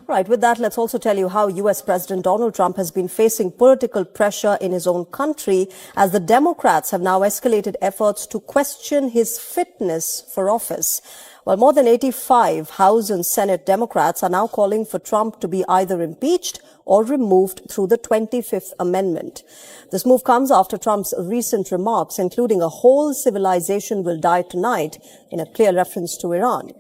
Right. With that, let's also tell you how U.S. President Donald Trump has been facing political pressure in his own country as the Democrats have now escalated efforts to question his fitness for office. Well, more than 85 House and Senate Democrats are now calling for Trump to be either impeached or removed through the 25th Amendment. This move comes after Trump's recent remarks, including a whole civilization will die tonight, in a clear reference to Iran.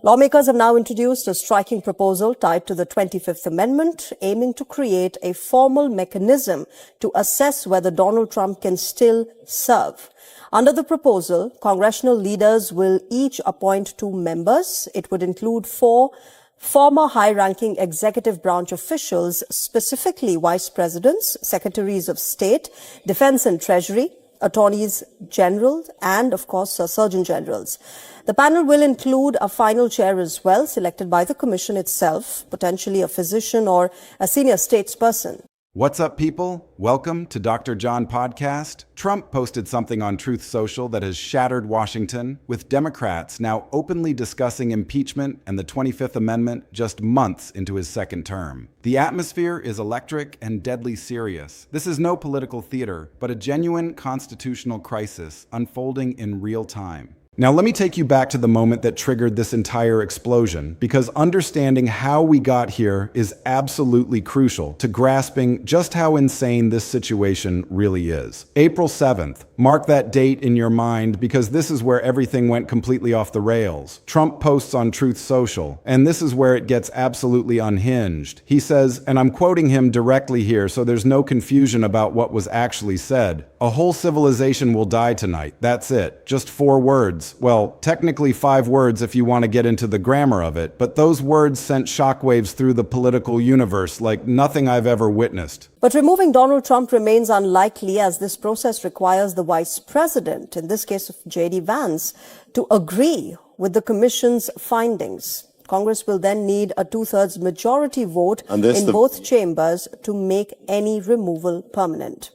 Lawmakers have now introduced a striking proposal tied to the 25th Amendment, aiming to create a formal mechanism to assess whether Donald Trump can still serve. Under the proposal, congressional leaders will each appoint 2 members. It would include 4 former high-ranking executive branch officials, specifically vice presidents, secretaries of state, defense and treasury, attorneys general, and, of course, surgeon generals. The panel will include a final chair as well, selected by the commission itself, potentially a physician or a senior statesperson. What's up, people? Welcome to Dr. John Podcast. Trump posted something on Truth Social that has shattered Washington, with Democrats now openly discussing impeachment and the 25th Amendment just months into his second term. The atmosphere is electric and deadly serious. This is no political theater, but a genuine constitutional crisis unfolding in real time. Now, let me take you back to the moment that triggered this entire explosion, because understanding how we got here is absolutely crucial to grasping just how insane this situation really is. April 7th. Mark that date in your mind, because this is where everything went completely off the rails. Trump posts on Truth Social, and this is where it gets absolutely unhinged. He says, and I'm quoting him directly here so there's no confusion about what was actually said, "A whole civilization will die tonight. That's it. Just 4 words. Well, technically 5 words if you want to get into the grammar of it, but those words sent shockwaves through the political universe like nothing I've ever witnessed." But removing Donald Trump remains unlikely, as this process requires the vice president, in this case of J.D. Vance, to agree with the commission's findings. Congress will then need a 2/3 majority vote in both chambers to make any removal permanent.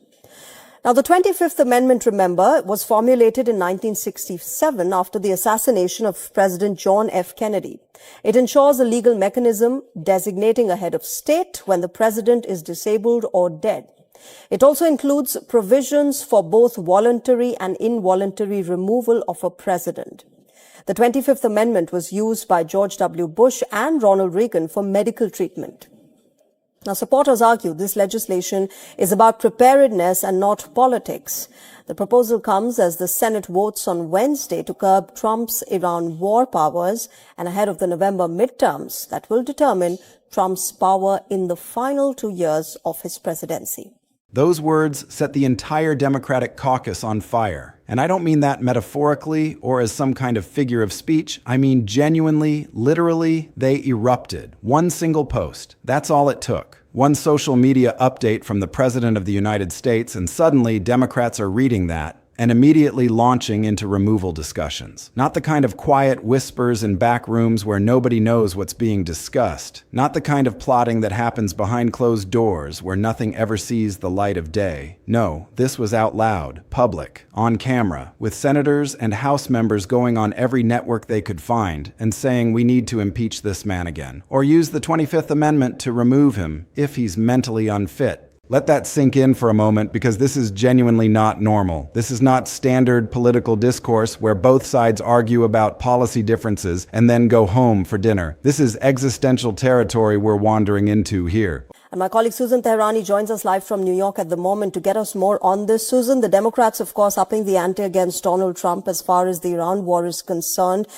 Now, the 25th Amendment, remember, was formulated in 1967 after the assassination of President John F. Kennedy. It ensures a legal mechanism designating a head of state when the president is disabled or dead. It also includes provisions for both voluntary and involuntary removal of a president. The 25th Amendment was used by George W. Bush and Ronald Reagan for medical treatment. Now, supporters argue this legislation is about preparedness and not politics. The proposal comes as the Senate votes on Wednesday to curb Trump's Iran war powers and ahead of the November midterms that will determine Trump's power in the final 2 years of his presidency. Those words set the entire Democratic caucus on fire. And I don't mean that metaphorically or as some kind of figure of speech. I mean genuinely, literally, they erupted. One single post. That's all it took. One social media update from the President of the United States, and suddenly Democrats are reading that and immediately launching into removal discussions. Not the kind of quiet whispers in back rooms where nobody knows what's being discussed. Not the kind of plotting that happens behind closed doors where nothing ever sees the light of day. No, this was out loud, public, on camera, with senators and House members going on every network they could find and saying we need to impeach this man again, or use the 25th Amendment to remove him if he's mentally unfit. Let that sink in for a moment, because this is genuinely not normal. This is not standard political discourse where both sides argue about policy differences and then go home for dinner. This is existential territory we're wandering into here. And my colleague Susan Teherani joins us live from New York at the moment to get us more on this. Susan, the Democrats, of course, upping the ante against Donald Trump as far as the Iran war is concerned.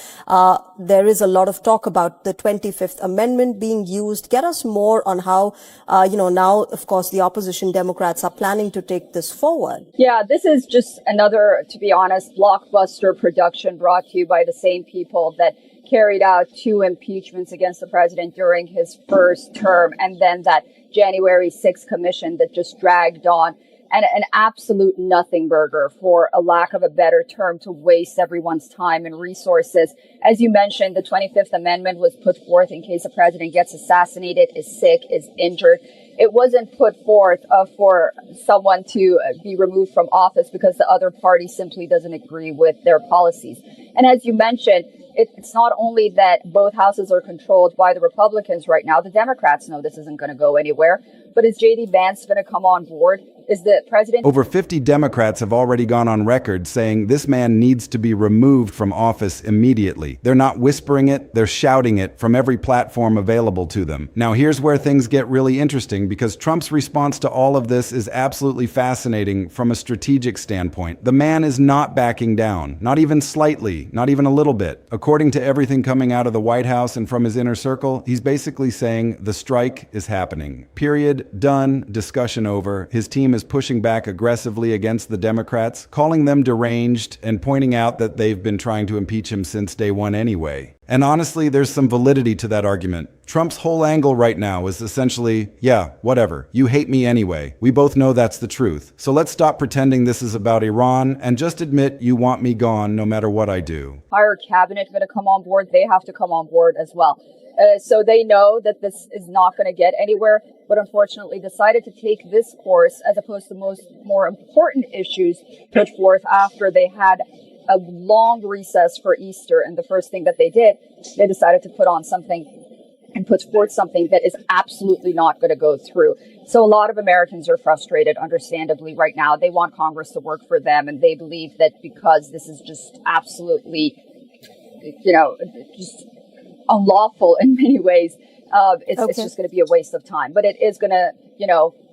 There is a lot of talk about the 25th Amendment being used. Get us more on how, now, of course, the opposition Democrats are planning to take this forward. Yeah, this is just another, to be honest, blockbuster production brought to you by the same people that carried out 2 impeachments against the president during his first term, and then that January 6th commission that just dragged on, and an absolute nothing burger, for a lack of a better term, to waste everyone's time and resources. As you mentioned, the 25th Amendment was put forth in case a president gets assassinated, is sick, is injured. It wasn't put forth for someone to be removed from office because the other party simply doesn't agree with their policies. And as you mentioned, it's not only that both houses are controlled by the Republicans right now. The Democrats know this isn't going to go anywhere. But is J.D. Vance going to come on board? Is the president... Over 50 Democrats have already gone on record saying this man needs to be removed from office immediately. They're not whispering it, they're shouting it from every platform available to them. Now here's where things get really interesting, because Trump's response to all of this is absolutely fascinating from a strategic standpoint. The man is not backing down, not even slightly, not even a little bit. According to everything coming out of the White House and from his inner circle, he's basically saying the strike is happening. Period. Done. Discussion over. His team is pushing back aggressively against the Democrats, calling them deranged and pointing out that they've been trying to impeach him since day one anyway. And honestly, there's some validity to that argument. Trump's whole angle right now is essentially, yeah, whatever. You hate me anyway. We both know that's the truth. So let's stop pretending this is about Iran and just admit you want me gone no matter what I do. Our cabinet going to come on board. They have to come on board as well. So they know that this is not going to get anywhere, but unfortunately decided to take this course as opposed to more important issues put forth after they had a long recess for Easter. And the first thing that they did, they decided to put on something and put forth something that is absolutely not going to go through. So a lot of Americans are frustrated, understandably, right now. They want Congress to work for them, and they believe that because this is just absolutely, just unlawful in many ways, it's just going to be a waste of time. But it is going to,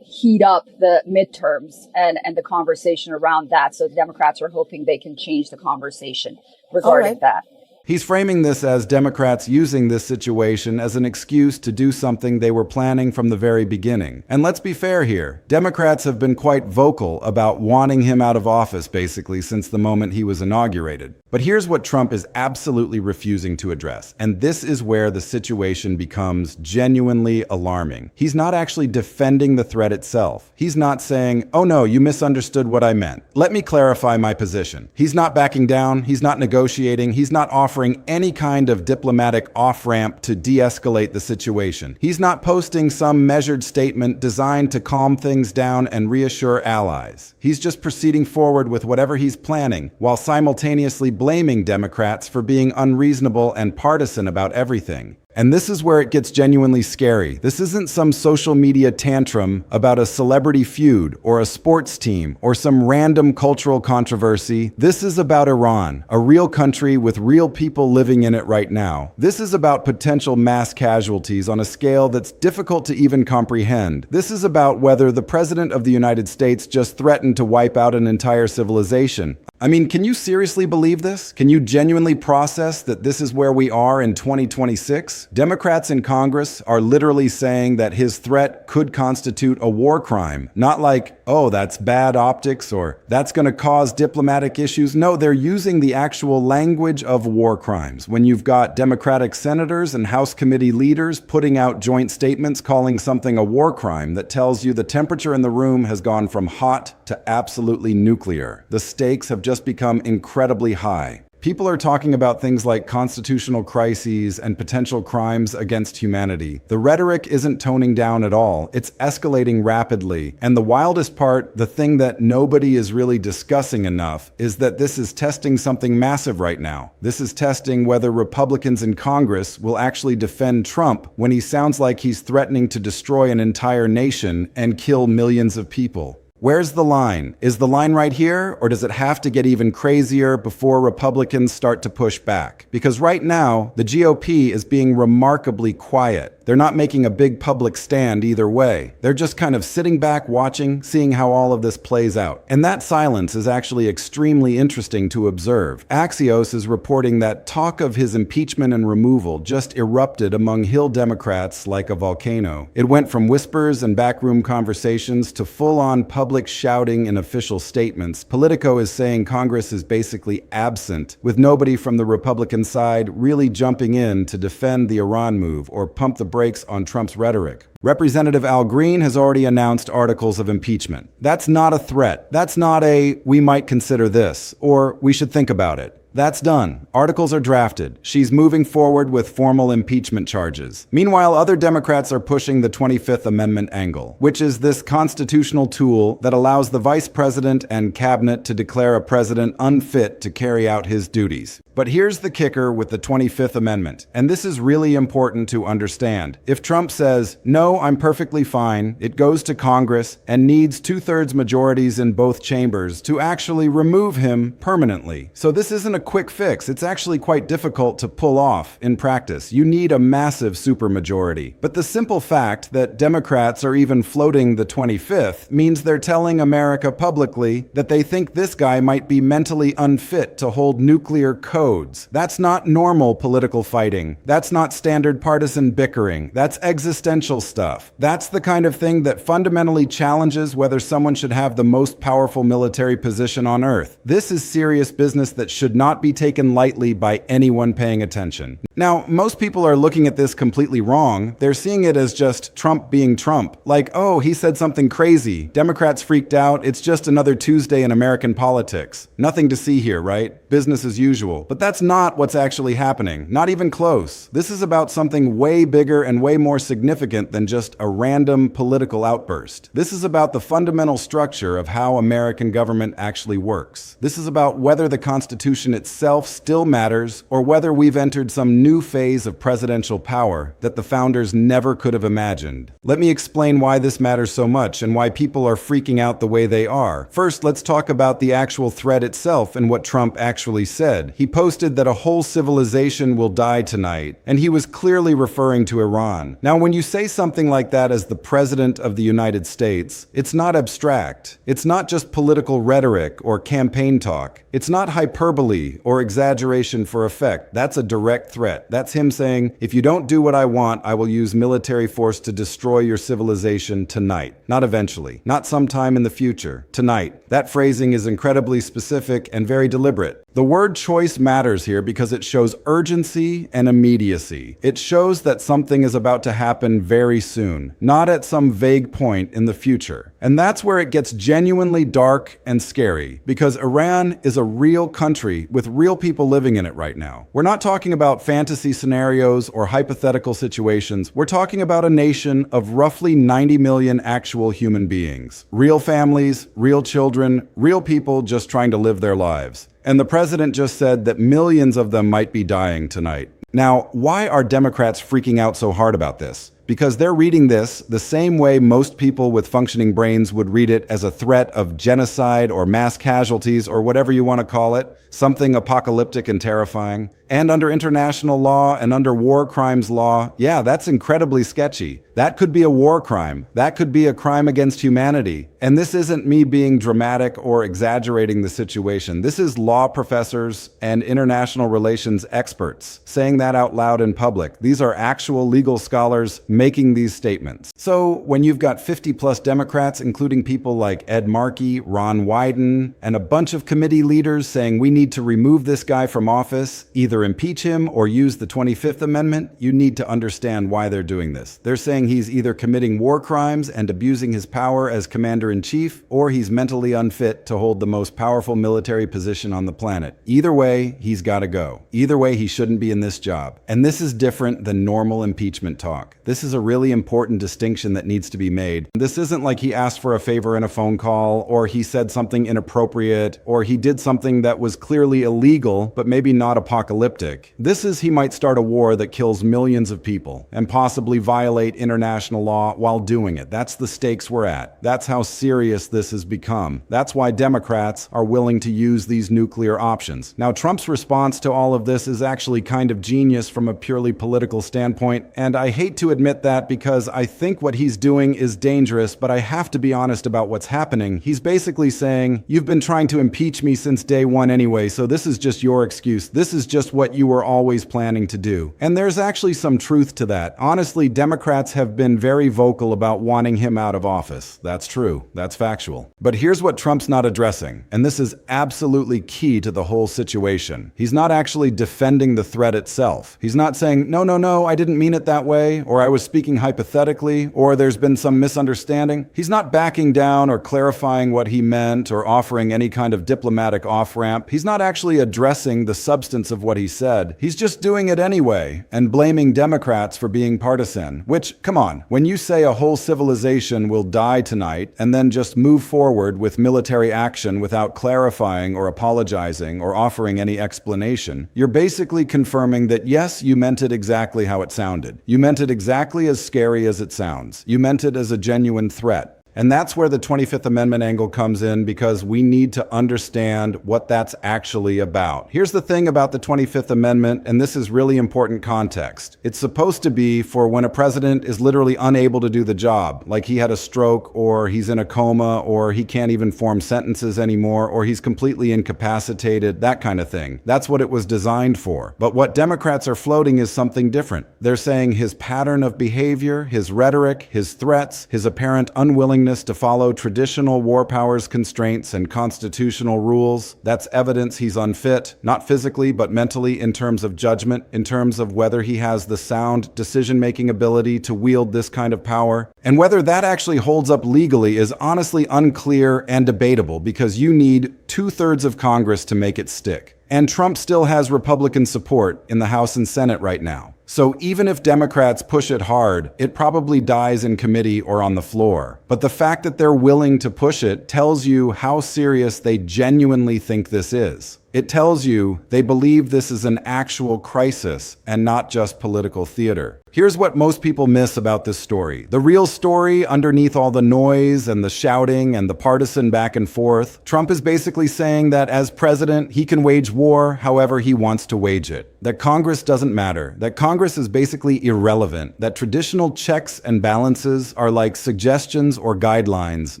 heat up the midterms and the conversation around that. So the Democrats are hoping they can change the conversation regarding that. He's framing this as Democrats using this situation as an excuse to do something they were planning from the very beginning. And let's be fair here. Democrats have been quite vocal about wanting him out of office, basically, since the moment he was inaugurated. But here's what Trump is absolutely refusing to address. And this is where the situation becomes genuinely alarming. He's not actually defending the threat itself. He's not saying, oh no, you misunderstood what I meant. Let me clarify my position. He's not backing down. He's not negotiating. He's not offering any kind of diplomatic off-ramp to de-escalate the situation. He's not posting some measured statement designed to calm things down and reassure allies. He's just proceeding forward with whatever he's planning, while simultaneously blaming Democrats for being unreasonable and partisan about everything. And this is where it gets genuinely scary. This isn't some social media tantrum about a celebrity feud or a sports team or some random cultural controversy. This is about Iran, a real country with real people living in it right now. This is about potential mass casualties on a scale that's difficult to even comprehend. This is about whether the President of the United States just threatened to wipe out an entire civilization. I mean, can you seriously believe this? Can you genuinely process that this is where we are in 2026? Democrats in Congress are literally saying that his threat could constitute a war crime. Not like, oh, that's bad optics or that's going to cause diplomatic issues. No, they're using the actual language of war crimes. When you've got Democratic senators and House committee leaders putting out joint statements calling something a war crime, that tells you the temperature in the room has gone from hot to absolutely nuclear. The stakes have just become incredibly high. People are talking about things like constitutional crises and potential crimes against humanity. The rhetoric isn't toning down at all. It's escalating rapidly. And the wildest part, the thing that nobody is really discussing enough, is that this is testing something massive right now. This is testing whether Republicans in Congress will actually defend Trump when he sounds like he's threatening to destroy an entire nation and kill millions of people. Where's the line? Is the line right here, or does it have to get even crazier before Republicans start to push back? Because right now, the GOP is being remarkably quiet. They're not making a big public stand either way. They're just kind of sitting back watching, seeing how all of this plays out. And that silence is actually extremely interesting to observe. Axios is reporting that talk of his impeachment and removal just erupted among Hill Democrats like a volcano. It went from whispers and backroom conversations to full-on public shouting in official statements. Politico is saying Congress is basically absent, with nobody from the Republican side really jumping in to defend the Iran move or pump the brakes on Trump's rhetoric. Representative Al Green has already announced articles of impeachment. That's not a threat. That's not a, we might consider this, or we should think about it. That's done. Articles are drafted. She's moving forward with formal impeachment charges. Meanwhile, other Democrats are pushing the 25th Amendment angle, which is this constitutional tool that allows the vice president and cabinet to declare a president unfit to carry out his duties. But here's the kicker with the 25th Amendment, and this is really important to understand. If Trump says, "No, I'm perfectly fine," it goes to Congress and needs two-thirds majorities in both chambers to actually remove him permanently. So this isn't a quick fix. It's actually quite difficult to pull off in practice. You need a massive supermajority. But the simple fact that Democrats are even floating the 25th means they're telling America publicly that they think this guy might be mentally unfit to hold nuclear codes. That's not normal political fighting. That's not standard partisan bickering. That's existential stuff. That's the kind of thing that fundamentally challenges whether someone should have the most powerful military position on earth. This is serious business that should not be taken lightly by anyone paying attention. Now, most people are looking at this completely wrong. They're seeing it as just Trump being Trump. Like, oh, he said something crazy. Democrats freaked out. It's just another Tuesday in American politics. Nothing to see here, right? Business as usual. But that's not what's actually happening. Not even close. This is about something way bigger and way more significant than just a random political outburst. This is about the fundamental structure of how American government actually works. This is about whether the Constitution itself still matters or whether we've entered some new phase of presidential power that the founders never could have imagined. Let me explain why this matters so much and why people are freaking out the way they are. First, let's talk about the actual threat itself and what Trump actually said. He posted that a whole civilization will die tonight, and he was clearly referring to Iran. Now, when you say something like that as the President of the United States, it's not abstract. It's not just political rhetoric or campaign talk. It's not hyperbole or exaggeration for effect. That's a direct threat. That's him saying, if you don't do what I want, I will use military force to destroy your civilization tonight. Not eventually. Not sometime in the future. Tonight. That phrasing is incredibly specific and very deliberate. The word choice matters here because it shows urgency and immediacy. It shows that something is about to happen very soon, not at some vague point in the future. And that's where it gets genuinely dark and scary, because Iran is a real country with real people living in it right now. We're not talking about fantasy scenarios or hypothetical situations. We're talking about a nation of roughly 90 million actual human beings. Real families, real children, real people just trying to live their lives. And the president just said that millions of them might be dying tonight. Now, why are Democrats freaking out so hard about this? Because they're reading this the same way most people with functioning brains would read it, as a threat of genocide or mass casualties or whatever you want to call it, something apocalyptic and terrifying. And under international law and under war crimes law, yeah, that's incredibly sketchy. That could be a war crime. That could be a crime against humanity. And this isn't me being dramatic or exaggerating the situation. This is law professors and international relations experts saying that out loud in public. These are actual legal scholars making these statements. So when you've got 50 plus Democrats, including people like Ed Markey, Ron Wyden, and a bunch of committee leaders saying we need to remove this guy from office, either impeach him or use the 25th Amendment, you need to understand why they're doing this. They're saying he's either committing war crimes and abusing his power as commander-in-chief, or he's mentally unfit to hold the most powerful military position on the planet. Either way, he's got to go. Either way, he shouldn't be in this job. And this is different than normal impeachment talk. This is a really important distinction that needs to be made. This isn't like he asked for a favor in a phone call, or he said something inappropriate, or he did something that was clearly illegal, but maybe not apocalyptic. This is he might start a war that kills millions of people and possibly violate international law while doing it. That's the stakes we're at. That's how serious this has become. That's why Democrats are willing to use these nuclear options. Now, Trump's response to all of this is actually kind of genius from a purely political standpoint, and I hate to admit that because I think what he's doing is dangerous, but I have to be honest about what's happening. He's basically saying, you've been trying to impeach me since day one anyway, so this is just your excuse. This is just just what you were always planning to do. And there's actually some truth to that. Honestly, Democrats have been very vocal about wanting him out of office. That's true. That's factual. But here's what Trump's not addressing, and this is absolutely key to the whole situation. He's not actually defending the threat itself. He's not saying, no, I didn't mean it that way, or I was speaking hypothetically, or there's been some misunderstanding. He's not backing down or clarifying what he meant or offering any kind of diplomatic off-ramp. He's not actually addressing the substance of what he said. He's just doing it anyway and blaming Democrats for being partisan, which, come on, when you say a whole civilization will die tonight and then just move forward with military action without clarifying or apologizing or offering any explanation, you're basically confirming that yes, you meant it exactly how it sounded. You meant it exactly as scary as it sounds. You meant it as a genuine threat. And that's where the 25th Amendment angle comes in, because we need to understand what that's actually about. Here's the thing about the 25th Amendment, and this is really important context. It's supposed to be for when a president is literally unable to do the job, like he had a stroke, or he's in a coma, or he can't even form sentences anymore, or he's completely incapacitated, that kind of thing. That's what it was designed for. But what Democrats are floating is something different. They're saying his pattern of behavior, his rhetoric, his threats, his apparent unwillingness to follow traditional war powers constraints and constitutional rules, that's evidence he's unfit, not physically but mentally, in terms of judgment, in terms of whether he has the sound decision-making ability to wield this kind of power. And whether that actually holds up legally is honestly unclear and debatable, because you need 2/3 of Congress to make it stick. And Trump still has Republican support in the House and Senate right now. So even if Democrats push it hard, it probably dies in committee or on the floor. But the fact that they're willing to push it tells you how serious they genuinely think this is. It tells you they believe this is an actual crisis and not just political theater. Here's what most people miss about this story. The real story, underneath all the noise and the shouting and the partisan back and forth, Trump is basically saying that as president, he can wage war however he wants to wage it. That Congress doesn't matter. That Congress is basically irrelevant. That traditional checks and balances are like suggestions or guidelines,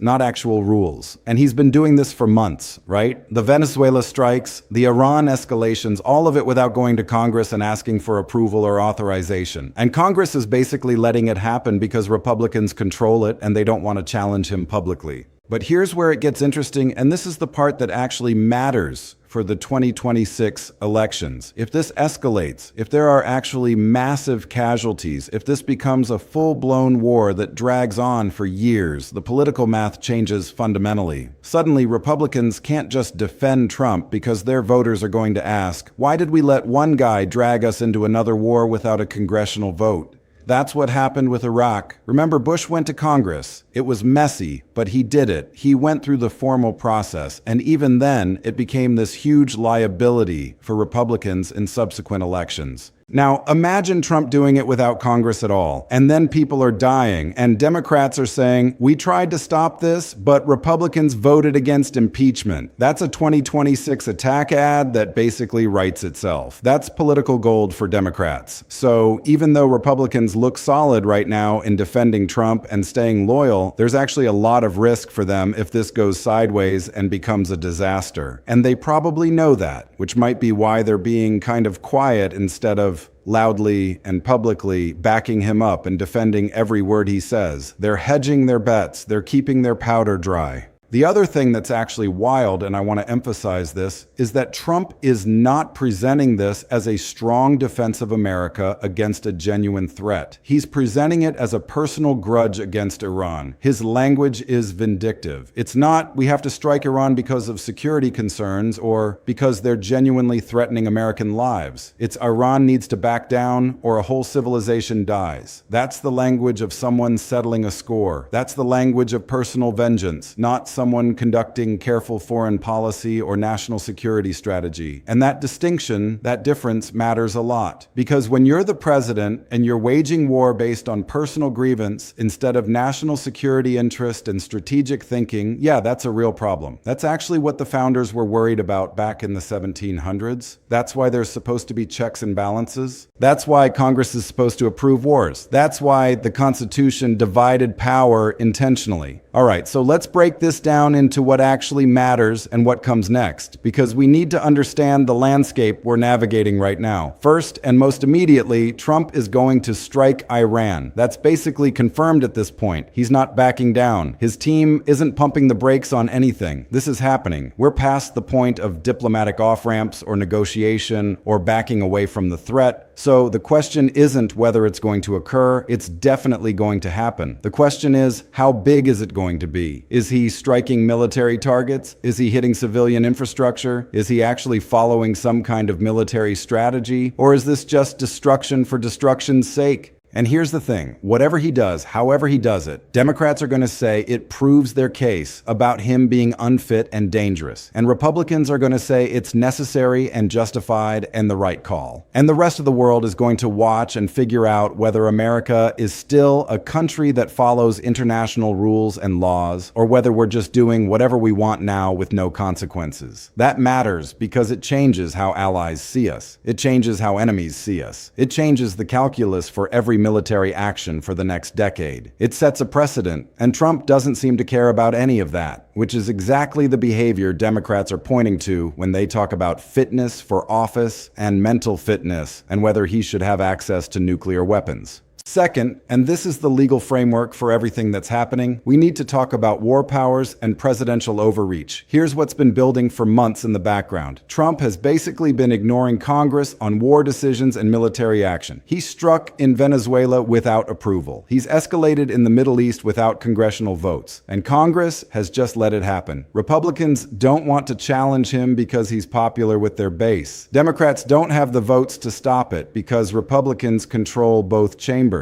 not actual rules. And he's been doing this for months, right? The Venezuela strikes, the Iran escalations, all of it without going to Congress and asking for approval or authorization. And Congress is basically letting it happen because Republicans control it and they don't want to challenge him publicly. But here's where it gets interesting, and this is the part that actually matters for the 2026 elections. If this escalates, if there are actually massive casualties, if this becomes a full-blown war that drags on for years, the political math changes fundamentally. Suddenly, Republicans can't just defend Trump because their voters are going to ask, why did we let one guy drag us into another war without a congressional vote? That's what happened with Iraq. Remember, Bush went to Congress. It was messy, but he did it. He went through the formal process, and even then, it became this huge liability for Republicans in subsequent elections. Now, imagine Trump doing it without Congress at all, and then people are dying, and Democrats are saying, we tried to stop this, but Republicans voted against impeachment. That's a 2026 attack ad that basically writes itself. That's political gold for Democrats. So even though Republicans look solid right now in defending Trump and staying loyal, there's actually a lot of risk for them if this goes sideways and becomes a disaster. And they probably know that, which might be why they're being kind of quiet instead of loudly and publicly backing him up and defending every word he says. They're hedging their bets. They're keeping their powder dry. The other thing that's actually wild, and I want to emphasize this, is that Trump is not presenting this as a strong defense of America against a genuine threat. He's presenting it as a personal grudge against Iran. His language is vindictive. It's not, we have to strike Iran because of security concerns or because they're genuinely threatening American lives. It's Iran needs to back down or a whole civilization dies. That's the language of someone settling a score. That's the language of personal vengeance, not someone conducting careful foreign policy or national security strategy. And that distinction, that difference matters a lot. Because when you're the president and you're waging war based on personal grievance instead of national security interest and strategic thinking, yeah, that's a real problem. That's actually what the founders were worried about back in the 1700s. That's why there's supposed to be checks and balances. That's why Congress is supposed to approve wars. That's why the Constitution divided power intentionally. All right, so let's break this down into what actually matters and what comes next, because we need to understand the landscape we're navigating right now. First, and most immediately, Trump is going to strike Iran. That's basically confirmed at this point. He's not backing down. His team isn't pumping the brakes on anything. This is happening. We're past the point of diplomatic off-ramps or negotiation or backing away from the threat. So the question isn't whether it's going to occur, it's definitely going to happen. The question is, how big is it going to be? Is he striking military targets? Is he hitting civilian infrastructure? Is he actually following some kind of military strategy? Or is this just destruction for destruction's sake? And here's the thing, whatever he does, however he does it, Democrats are going to say it proves their case about him being unfit and dangerous. And Republicans are going to say it's necessary and justified and the right call. And the rest of the world is going to watch and figure out whether America is still a country that follows international rules and laws, or whether we're just doing whatever we want now with no consequences. That matters because it changes how allies see us. It changes how enemies see us. It changes the calculus for every military action for the next decade. It sets a precedent, and Trump doesn't seem to care about any of that, which is exactly the behavior Democrats are pointing to when they talk about fitness for office and mental fitness and whether he should have access to nuclear weapons. Second, and this is the legal framework for everything that's happening, we need to talk about war powers and presidential overreach. Here's what's been building for months in the background. Trump has basically been ignoring Congress on war decisions and military action. He struck in Venezuela without approval. He's escalated in the Middle East without congressional votes. And Congress has just let it happen. Republicans don't want to challenge him because he's popular with their base. Democrats don't have the votes to stop it because Republicans control both chambers.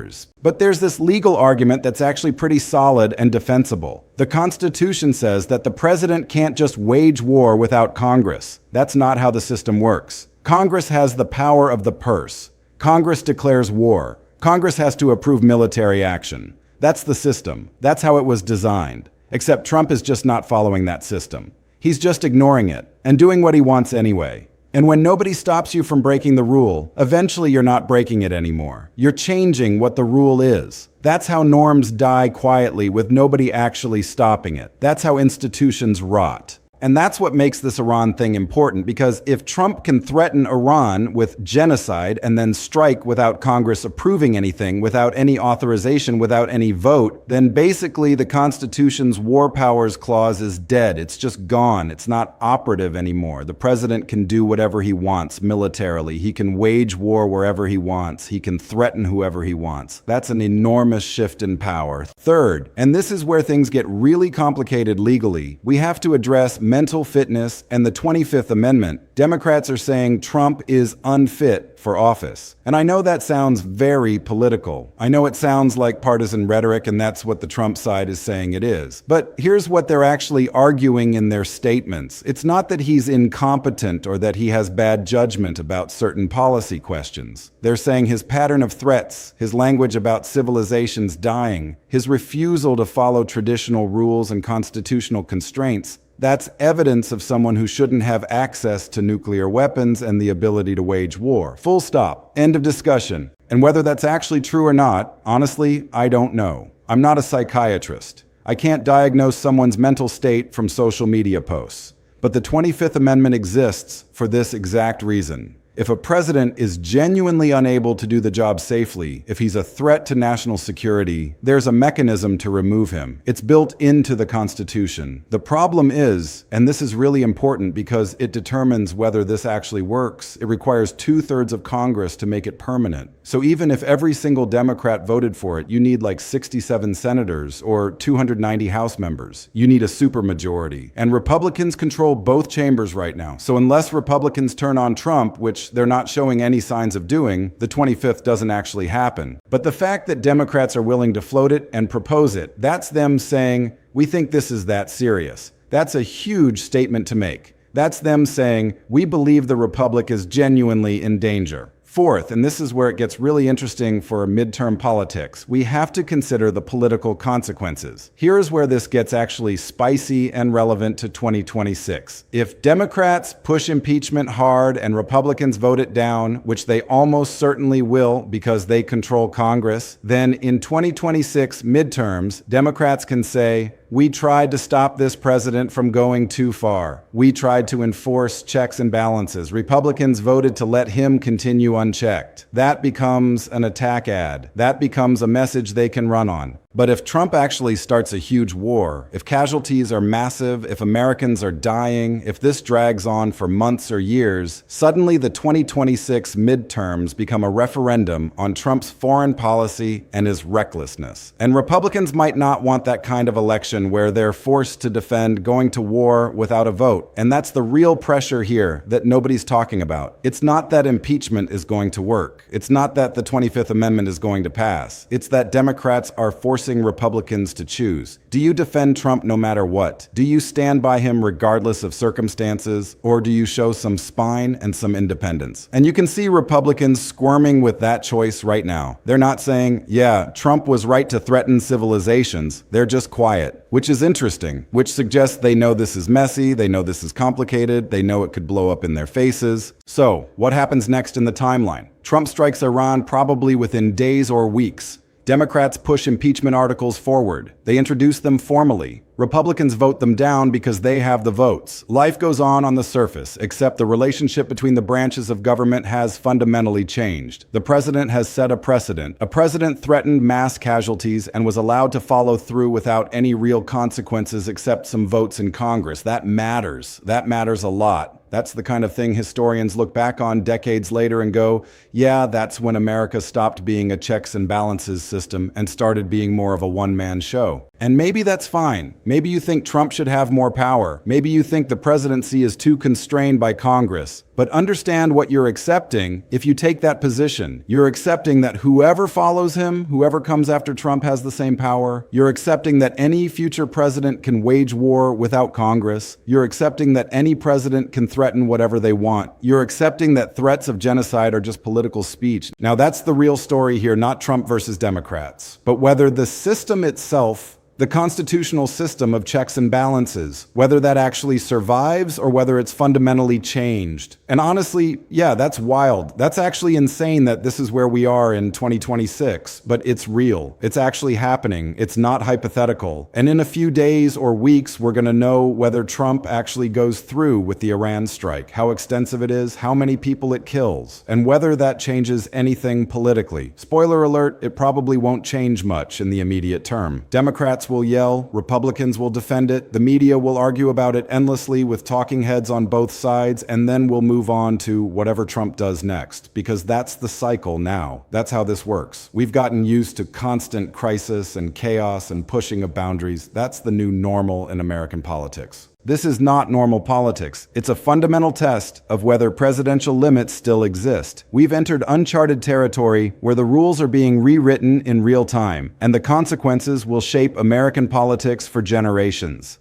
But there's this legal argument that's actually pretty solid and defensible. The Constitution says that the president can't just wage war without Congress. That's not how the system works. Congress has the power of the purse. Congress declares war. Congress has to approve military action. That's the system. That's how it was designed. Except Trump is just not following that system. He's just ignoring it and doing what he wants anyway. And when nobody stops you from breaking the rule, eventually you're not breaking it anymore. You're changing what the rule is. That's how norms die quietly with nobody actually stopping it. That's how institutions rot. And that's what makes this Iran thing important, because if Trump can threaten Iran with genocide and then strike without Congress approving anything, without any authorization, without any vote, then basically the Constitution's war powers clause is dead. It's just gone. It's not operative anymore. The president can do whatever he wants militarily. He can wage war wherever he wants. He can threaten whoever he wants. That's an enormous shift in power. Third, and this is where things get really complicated legally, we have to address mental fitness and the 25th Amendment. Democrats are saying Trump is unfit for office. And I know that sounds very political. I know it sounds like partisan rhetoric, and that's what the Trump side is saying it is. But here's what they're actually arguing in their statements. It's not that he's incompetent or that he has bad judgment about certain policy questions. They're saying his pattern of threats, his language about civilizations dying, his refusal to follow traditional rules and constitutional constraints, that's evidence of someone who shouldn't have access to nuclear weapons and the ability to wage war. Full stop. End of discussion. And whether that's actually true or not, honestly, I don't know. I'm not a psychiatrist. I can't diagnose someone's mental state from social media posts. But the 25th Amendment exists for this exact reason. If a president is genuinely unable to do the job safely, if he's a threat to national security, there's a mechanism to remove him. It's built into the Constitution. The problem is, and this is really important because it determines whether this actually works, it requires 2/3 of Congress to make it permanent. So even if every single Democrat voted for it, you need like 67 senators or 290 House members. You need a supermajority. And Republicans control both chambers right now. So unless Republicans turn on Trump, which they're not showing any signs of doing, the 25th doesn't actually happen. But the fact that Democrats are willing to float it and propose it, that's them saying, we think this is that serious. That's a huge statement to make. That's them saying, we believe the Republic is genuinely in danger. Fourth, and this is where it gets really interesting for midterm politics, we have to consider the political consequences. Here's where this gets actually spicy and relevant to 2026. If Democrats push impeachment hard and Republicans vote it down, which they almost certainly will because they control Congress, then in 2026 midterms, Democrats can say, We tried to stop this president from going too far. We tried to enforce checks and balances. Republicans voted to let him continue unchecked. That becomes an attack ad. That becomes a message they can run on. But if Trump actually starts a huge war, if casualties are massive, if Americans are dying, if this drags on for months or years, suddenly the 2026 midterms become a referendum on Trump's foreign policy and his recklessness. And Republicans might not want that kind of election where they're forced to defend going to war without a vote. And that's the real pressure here that nobody's talking about. It's not that impeachment is going to work. It's not that the 25th Amendment is going to pass. It's that Democrats are forcing Republicans to choose. Do you defend Trump no matter what? Do you stand by him regardless of circumstances? Or do you show some spine and some independence? And you can see Republicans squirming with that choice right now. They're not saying, yeah, Trump was right to threaten civilizations. They're just quiet, which is interesting, which suggests they know this is messy, they know this is complicated, they know it could blow up in their faces. So, what happens next in the timeline? Trump strikes Iran probably within days or weeks. Democrats push impeachment articles forward. They introduce them formally. Republicans vote them down because they have the votes. Life goes on the surface, except the relationship between the branches of government has fundamentally changed. The president has set a precedent. A president threatened mass casualties and was allowed to follow through without any real consequences except some votes in Congress. That matters. That matters a lot. That's the kind of thing historians look back on decades later and go, yeah, that's when America stopped being a checks and balances system and started being more of a one-man show. And maybe that's fine. Maybe you think Trump should have more power. Maybe you think the presidency is too constrained by Congress. But understand what you're accepting if you take that position. You're accepting that whoever follows him, whoever comes after Trump has the same power. You're accepting that any future president can wage war without Congress. You're accepting that any president can threaten whatever they want. You're accepting that threats of genocide are just political speech. Now that's the real story here, not Trump versus Democrats. But whether the system itself, the constitutional system of checks and balances, whether that actually survives or whether it's fundamentally changed. And honestly, yeah, that's wild. That's actually insane that this is where we are in 2026, but it's real. It's actually happening. It's not hypothetical. And in a few days or weeks, we're going to know whether Trump actually goes through with the Iran strike, how extensive it is, how many people it kills, and whether that changes anything politically. Spoiler alert, it probably won't change much in the immediate term. Democrats will yell, Republicans will defend it, the media will argue about it endlessly with talking heads on both sides, and then we'll move on to whatever Trump does next, because that's the cycle now. That's how this works. We've gotten used to constant crisis and chaos and pushing of boundaries. That's the new normal in American politics. This is not normal politics. It's a fundamental test of whether presidential limits still exist. We've entered uncharted territory where the rules are being rewritten in real time, and the consequences will shape American politics for generations.